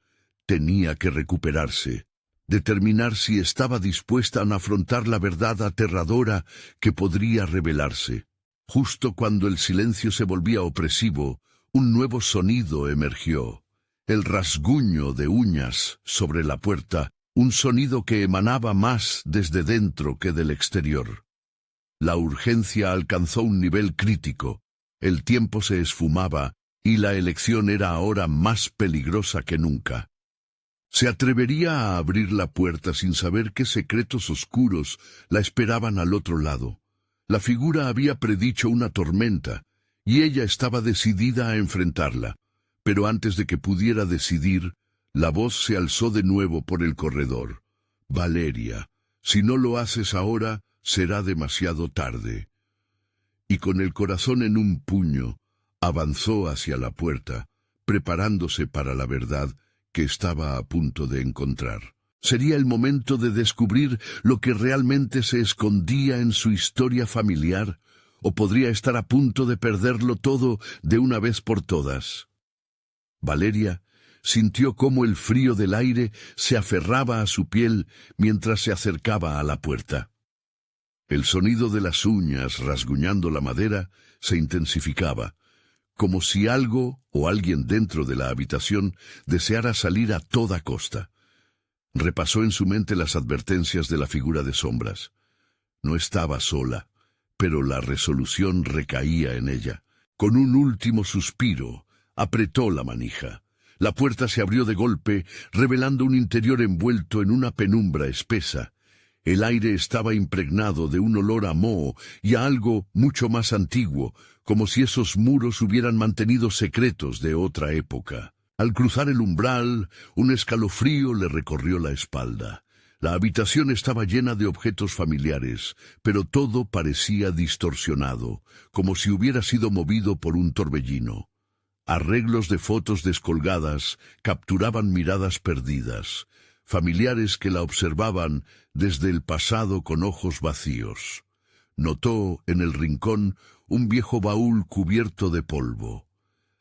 Tenía que recuperarse, determinar si estaba dispuesta a afrontar la verdad aterradora que podría revelarse. Justo cuando el silencio se volvía opresivo, un nuevo sonido emergió. El rasguño de uñas sobre la puerta, un sonido que emanaba más desde dentro que del exterior. La urgencia alcanzó un nivel crítico, el tiempo se esfumaba y la elección era ahora más peligrosa que nunca. ¿Se atrevería a abrir la puerta sin saber qué secretos oscuros la esperaban al otro lado? La figura había predicho una tormenta, y ella estaba decidida a enfrentarla. Pero antes de que pudiera decidir, la voz se alzó de nuevo por el corredor. «Valeria, si no lo haces ahora, será demasiado tarde». Y con el corazón en un puño, avanzó hacia la puerta, preparándose para la verdad que estaba a punto de encontrar. Sería el momento de descubrir lo que realmente se escondía en su historia familiar, o podría estar a punto de perderlo todo de una vez por todas. Valeria sintió cómo el frío del aire se aferraba a su piel mientras se acercaba a la puerta. El sonido de las uñas rasguñando la madera se intensificaba, como si algo o alguien dentro de la habitación deseara salir a toda costa. Repasó en su mente las advertencias de la figura de sombras. No estaba sola, pero la resolución recaía en ella. Con un último suspiro, apretó la manija. La puerta se abrió de golpe, revelando un interior envuelto en una penumbra espesa. El aire estaba impregnado de un olor a moho y a algo mucho más antiguo, como si esos muros hubieran mantenido secretos de otra época. Al cruzar el umbral, un escalofrío le recorrió la espalda. La habitación estaba llena de objetos familiares, pero todo parecía distorsionado, como si hubiera sido movido por un torbellino. Arreglos de fotos descolgadas capturaban miradas perdidas, familiares que la observaban desde el pasado con ojos vacíos. Notó en el rincón un viejo baúl cubierto de polvo.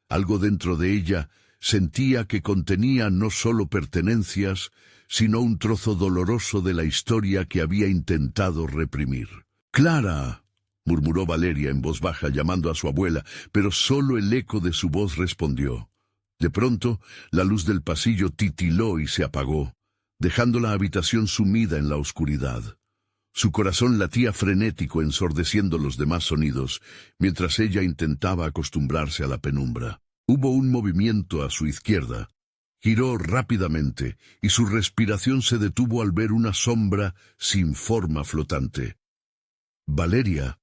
Algo dentro de ella sentía que contenía no solo pertenencias, sino un trozo doloroso de la historia que había intentado reprimir. «¡Clara!», murmuró Valeria en voz baja llamando a su abuela, pero solo el eco de su voz respondió. De pronto, la luz del pasillo titiló y se apagó. dejando la habitación sumida en la oscuridad. Su corazón latía frenético, ensordeciendo los demás sonidos, mientras ella intentaba acostumbrarse a la penumbra. Hubo un movimiento a su izquierda. Giró rápidamente, y su respiración se detuvo al ver una sombra sin forma flotante. «Valeria»,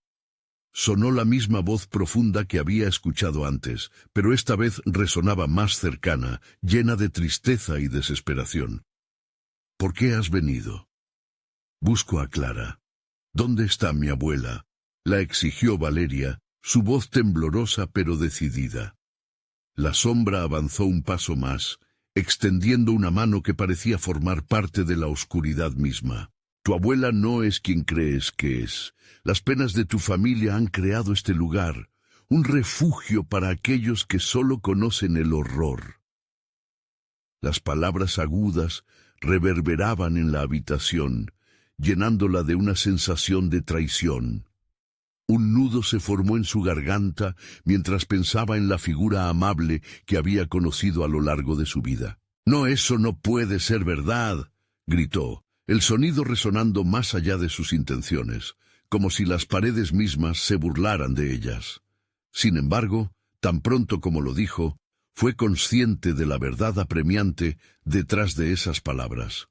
sonó la misma voz profunda que había escuchado antes, pero esta vez resonaba más cercana, llena de tristeza y desesperación. «¿Por qué has venido?» «Busco a Clara». «¿Dónde está mi abuela?», la exigió Valeria, su voz temblorosa pero decidida. La sombra avanzó un paso más, extendiendo una mano que parecía formar parte de la oscuridad misma. «Tu abuela no es quien crees que es. Las penas de tu familia han creado este lugar, un refugio para aquellos que solo conocen el horror». Las palabras agudas reverberaban en la habitación, llenándola de una sensación de traición. Un nudo se formó en su garganta mientras pensaba en la figura amable que había conocido a lo largo de su vida. «No, eso no puede ser verdad», gritó, el sonido resonando más allá de sus intenciones, como si las paredes mismas se burlaran de ellas. Sin embargo, tan pronto como lo dijo, fue consciente de la verdad apremiante detrás de esas palabras.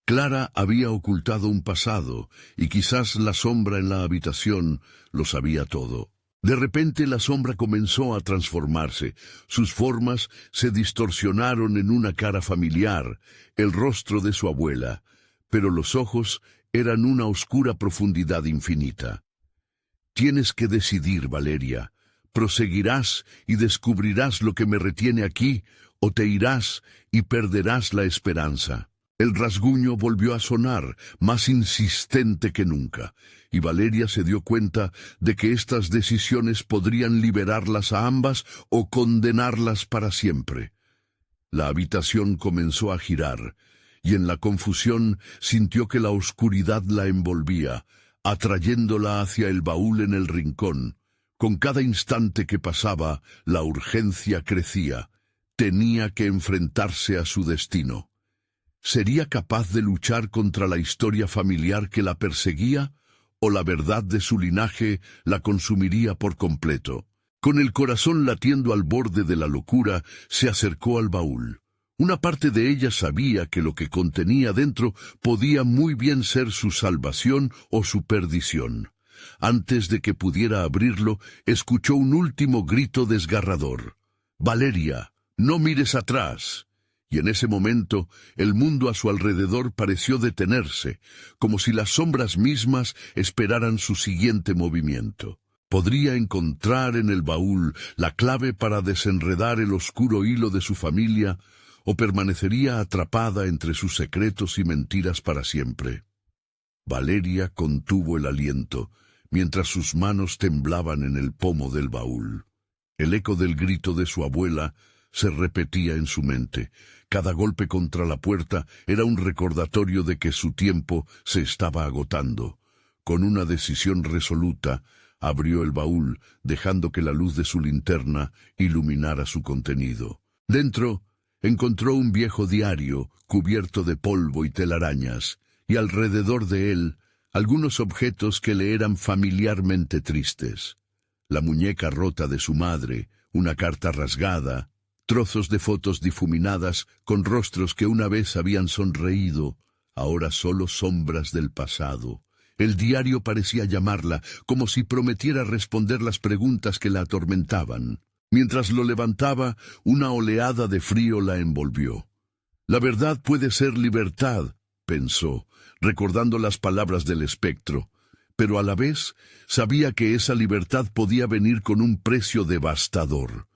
Clara había ocultado un pasado, y quizás la sombra en la habitación lo sabía todo. De repente la sombra comenzó a transformarse. Sus formas se distorsionaron en una cara familiar, el rostro de su abuela, pero los ojos eran una oscura profundidad infinita. «Tienes que decidir, Valeria. Proseguirás y descubrirás lo que me retiene aquí, o te irás y perderás la esperanza». El rasguño volvió a sonar, más insistente que nunca, y Valeria se dio cuenta de que estas decisiones podrían liberarlas a ambas o condenarlas para siempre. La habitación comenzó a girar, y en la confusión sintió que la oscuridad la envolvía, atrayéndola hacia el baúl en el rincón. Con cada instante que pasaba, la urgencia crecía. Tenía que enfrentarse a su destino. ¿Sería capaz de luchar contra la historia familiar que la perseguía, o la verdad de su linaje la consumiría por completo? Con el corazón latiendo al borde de la locura, se acercó al baúl. Una parte de ella sabía que lo que contenía dentro podía muy bien ser su salvación o su perdición. Antes de que pudiera abrirlo, escuchó un último grito desgarrador. «Valeria, no mires atrás». Y en ese momento, el mundo a su alrededor pareció detenerse, como si las sombras mismas esperaran su siguiente movimiento. Podría encontrar en el baúl la clave para desenredar el oscuro hilo de su familia, o permanecería atrapada entre sus secretos y mentiras para siempre. Valeria contuvo el aliento, mientras sus manos temblaban en el pomo del baúl. El eco del grito de su abuela se repetía en su mente. Cada golpe contra la puerta era un recordatorio de que su tiempo se estaba agotando. Con una decisión resoluta, abrió el baúl, dejando que la luz de su linterna iluminara su contenido. Dentro, encontró un viejo diario cubierto de polvo y telarañas, y alrededor de él, algunos objetos que le eran familiarmente tristes. La muñeca rota de su madre, una carta rasgada, trozos de fotos difuminadas con rostros que una vez habían sonreído, ahora solo sombras del pasado. El diario parecía llamarla, como si prometiera responder las preguntas que la atormentaban. Mientras lo levantaba, una oleada de frío la envolvió. «La verdad puede ser libertad», pensó, recordando las palabras del espectro, pero a la vez sabía que esa libertad podía venir con un precio devastador.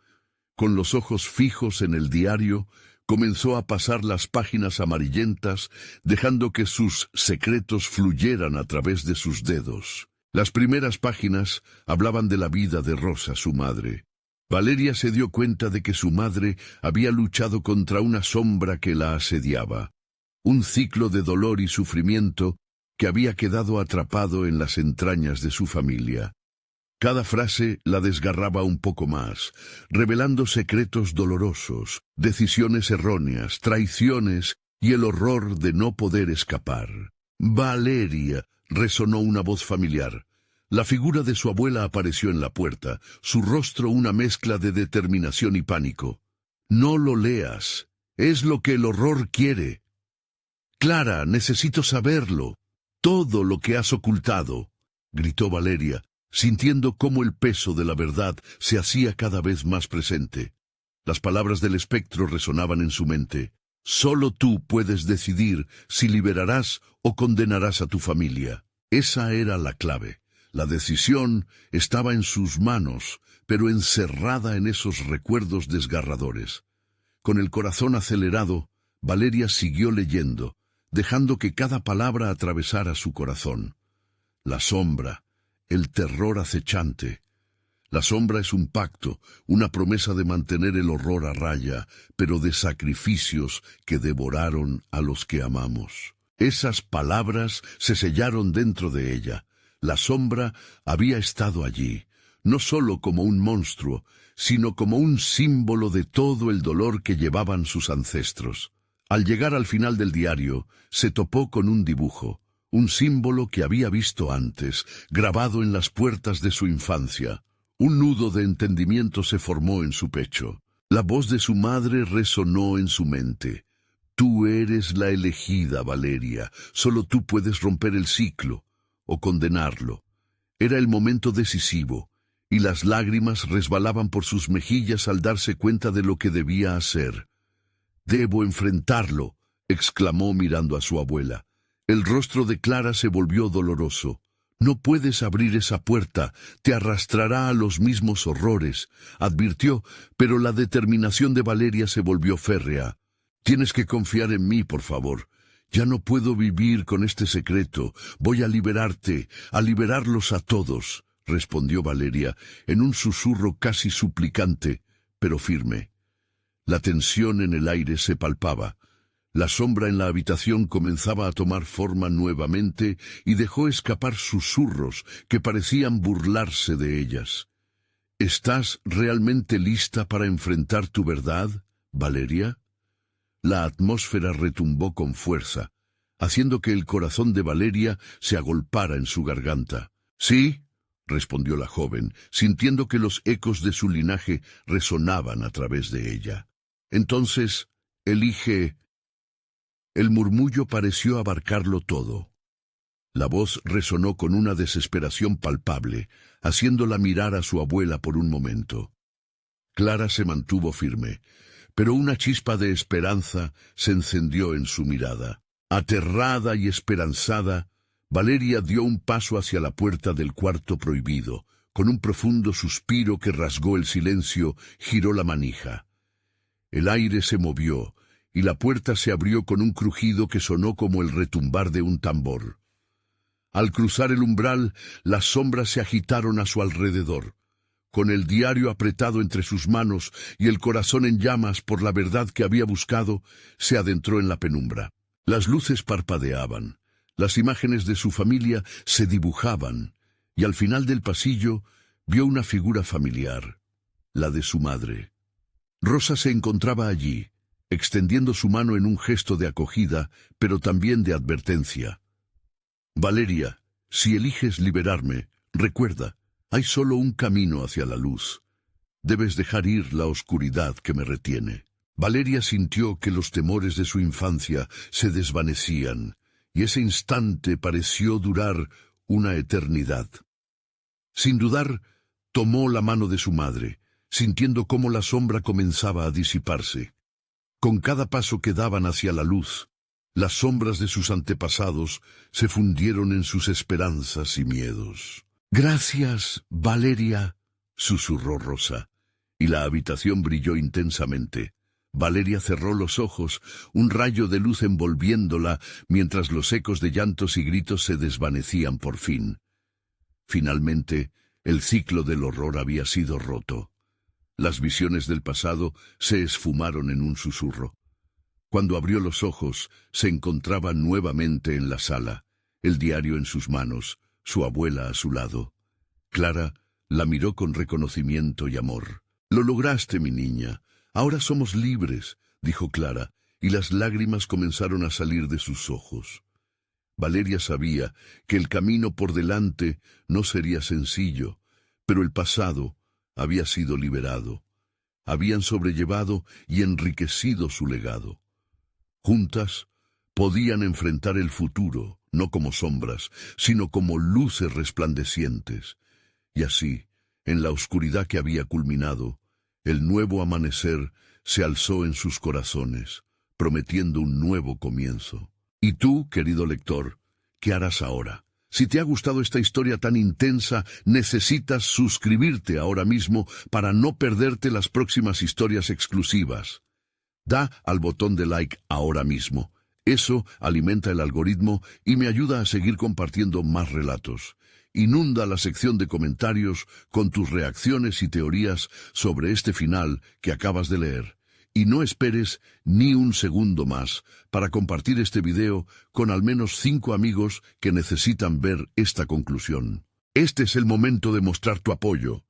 Con los ojos fijos en el diario, comenzó a pasar las páginas amarillentas, dejando que sus secretos fluyeran a través de sus dedos. Las primeras páginas hablaban de la vida de Rosa, su madre. Valeria se dio cuenta de que su madre había luchado contra una sombra que la asediaba, un ciclo de dolor y sufrimiento que había quedado atrapado en las entrañas de su familia. Cada frase la desgarraba un poco más, revelando secretos dolorosos, decisiones erróneas, traiciones y el horror de no poder escapar. «Valeria», resonó una voz familiar. La figura de su abuela apareció en la puerta, su rostro una mezcla de determinación y pánico. «No lo leas. Es lo que el horror quiere. Clara, necesito saberlo. Todo lo que has ocultado», gritó Valeria, sintiendo cómo el peso de la verdad se hacía cada vez más presente. Las palabras del espectro resonaban en su mente. «Solo tú puedes decidir si liberarás o condenarás a tu familia». Esa era la clave. La decisión estaba en sus manos, pero encerrada en esos recuerdos desgarradores. Con el corazón acelerado, Valeria siguió leyendo, dejando que cada palabra atravesara su corazón. La sombra, el terror acechante. La sombra es un pacto, una promesa de mantener el horror a raya, pero de sacrificios que devoraron a los que amamos. Esas palabras se sellaron dentro de ella. La sombra había estado allí, no solo como un monstruo, sino como un símbolo de todo el dolor que llevaban sus ancestros. Al llegar al final del diario, se topó con un dibujo, un símbolo que había visto antes, grabado en las puertas de su infancia. Un nudo de entendimiento se formó en su pecho. La voz de su madre resonó en su mente. «Tú eres la elegida, Valeria. Solo tú puedes romper el ciclo o condenarlo». Era el momento decisivo, y las lágrimas resbalaban por sus mejillas al darse cuenta de lo que debía hacer. «Debo enfrentarlo», exclamó mirando a su abuela. El rostro de Clara se volvió doloroso. «No puedes abrir esa puerta, te arrastrará a los mismos horrores», advirtió, pero la determinación de Valeria se volvió férrea. «Tienes que confiar en mí, por favor. Ya no puedo vivir con este secreto. Voy a liberarte, a liberarlos a todos», respondió Valeria, en un susurro casi suplicante, pero firme. La tensión en el aire se palpaba. La sombra en la habitación comenzaba a tomar forma nuevamente y dejó escapar susurros que parecían burlarse de ellas. «¿Estás realmente lista para enfrentar tu verdad, Valeria?» La atmósfera retumbó con fuerza, haciendo que el corazón de Valeria se agolpara en su garganta. «Sí», respondió la joven, sintiendo que los ecos de su linaje resonaban a través de ella. «Entonces, elige». El murmullo pareció abarcarlo todo. La voz resonó con una desesperación palpable, haciéndola mirar a su abuela por un momento. Clara se mantuvo firme, pero una chispa de esperanza se encendió en su mirada. Aterrada y esperanzada, Valeria dio un paso hacia la puerta del cuarto prohibido. Con un profundo suspiro que rasgó el silencio, giró la manija. El aire se movió, y la puerta se abrió con un crujido que sonó como el retumbar de un tambor. Al cruzar el umbral, las sombras se agitaron a su alrededor. Con el diario apretado entre sus manos y el corazón en llamas por la verdad que había buscado, se adentró en la penumbra. Las luces parpadeaban, las imágenes de su familia se dibujaban, y al final del pasillo vio una figura familiar, la de su madre. Rosa se encontraba allí, extendiendo su mano en un gesto de acogida, pero también de advertencia. «Valeria, si eliges liberarme, recuerda, hay solo un camino hacia la luz. Debes dejar ir la oscuridad que me retiene». Valeria sintió que los temores de su infancia se desvanecían, y ese instante pareció durar una eternidad. Sin dudar, tomó la mano de su madre, sintiendo cómo la sombra comenzaba a disiparse. Con cada paso que daban hacia la luz, las sombras de sus antepasados se fundieron en sus esperanzas y miedos. «Gracias, Valeria», susurró Rosa, y la habitación brilló intensamente. Valeria cerró los ojos, un rayo de luz envolviéndola, mientras los ecos de llantos y gritos se desvanecían por fin. Finalmente, el ciclo del horror había sido roto. Las visiones del pasado se esfumaron en un susurro. Cuando abrió los ojos, se encontraba nuevamente en la sala, el diario en sus manos, su abuela a su lado. Clara la miró con reconocimiento y amor. «Lo lograste, mi niña. Ahora somos libres», dijo Clara, y las lágrimas comenzaron a salir de sus ojos. Valeria sabía que el camino por delante no sería sencillo, pero el pasado había sido liberado. Habían sobrellevado y enriquecido su legado. Juntas podían enfrentar el futuro, no como sombras, sino como luces resplandecientes. Y así, en la oscuridad que había culminado, el nuevo amanecer se alzó en sus corazones, prometiendo un nuevo comienzo. ¿Y tú, querido lector, qué harás ahora? Si te ha gustado esta historia tan intensa, necesitas suscribirte ahora mismo para no perderte las próximas historias exclusivas. Da al botón de like ahora mismo. Eso alimenta el algoritmo y me ayuda a seguir compartiendo más relatos. Inunda la sección de comentarios con tus reacciones y teorías sobre este final que acabas de leer. Y no esperes ni un segundo más para compartir este video con al menos 5 amigos que necesitan ver esta conclusión. Este es el momento de mostrar tu apoyo.